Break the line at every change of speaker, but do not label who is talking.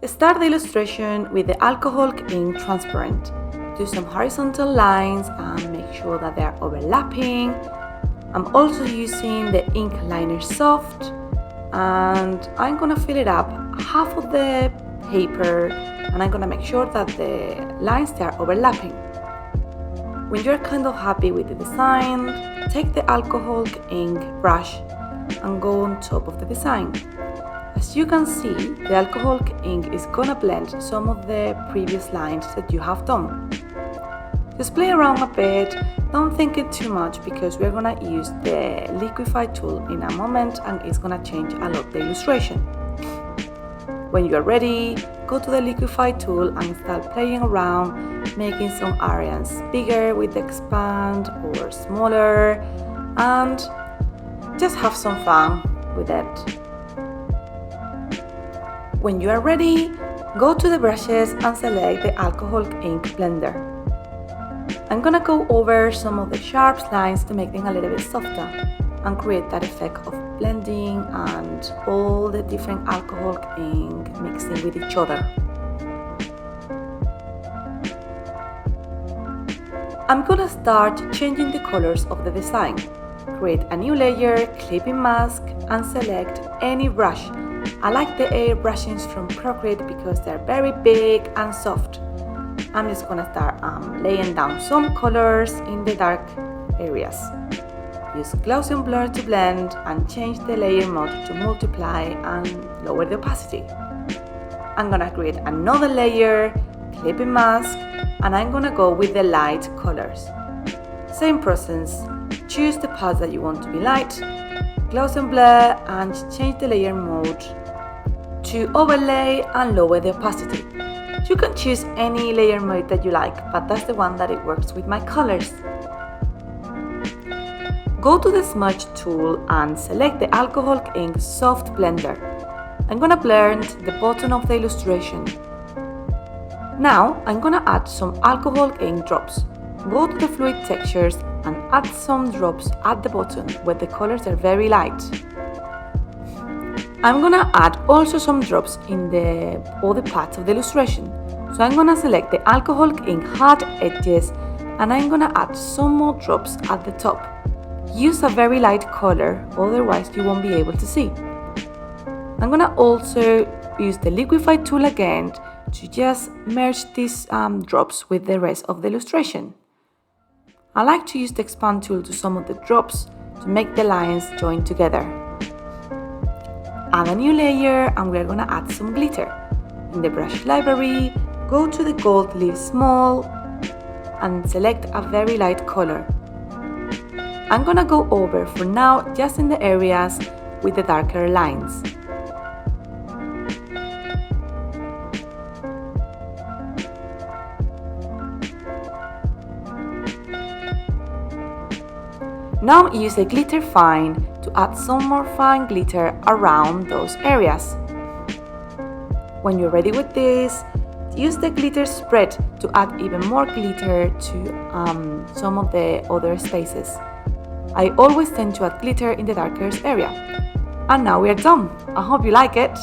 Start the illustration with the alcoholic ink transparent. Do some horizontal lines and make sure that they are overlapping. I'm also using the ink liner soft, and I'm gonna fill it up half of the paper, and I'm gonna make sure that the lines they are overlapping. When you're kind of happy with the design, take the alcoholic ink brush and go on top of the design. As you can see, the alcoholic ink is gonna blend some of the previous lines that you have done. Just play around a bit, don't think it too much because we're gonna use the liquify tool in a moment and it's gonna change a lot the illustration. When you are ready, go to the liquify tool and start playing around, making some areas bigger with the expand or smaller, and just have some fun with it. When you are ready, go to the brushes and select the alcoholic ink blender. I'm gonna go over some of the sharp lines to make them a little bit softer and create that effect of blending and all the different alcoholic ink mixing with each other. I'm gonna start changing the colors of the design. Create a new layer, clipping mask, and select any brush. I like the airbrushings from Procreate because they're very big and soft. I'm just gonna start laying down some colors in the dark areas. Use Gaussian blur to blend and change the layer mode to multiply and lower the opacity. I'm gonna create another layer, clipping mask, and I'm gonna go with the light colors. Same process, choose the parts that you want to be light, Gaussian blur, and change the layer mode to overlay and lower the opacity. You can choose any layer mode that you like, but that's the one that it works with my colors. Go to the smudge tool and select the alcoholic ink soft blender. I'm gonna blend the bottom of the illustration. Now I'm gonna add some alcoholic ink drops. Go to the fluid textures and add some drops at the bottom where the colors are very light. I'm gonna add also some drops in the other parts of the illustration. So I'm gonna select the alcoholic ink hard edges and I'm gonna add some more drops at the top. Use a very light color, otherwise you won't be able to see. I'm gonna also use the liquify tool again to just merge these drops with the rest of the illustration. I like to use the expand tool to some of the drops to make the lines join together. Add a new layer and we're gonna add some glitter. In the brush library, go to the gold leaf small and select a very light color. I'm gonna go over for now just in the areas with the darker lines. Now use the glitter fine to add some more fine glitter around those areas. When you're ready with this, use the glitter spread to add even more glitter to some of the other spaces. I always tend to add glitter in the darkest area. And now we are done. I hope you like it.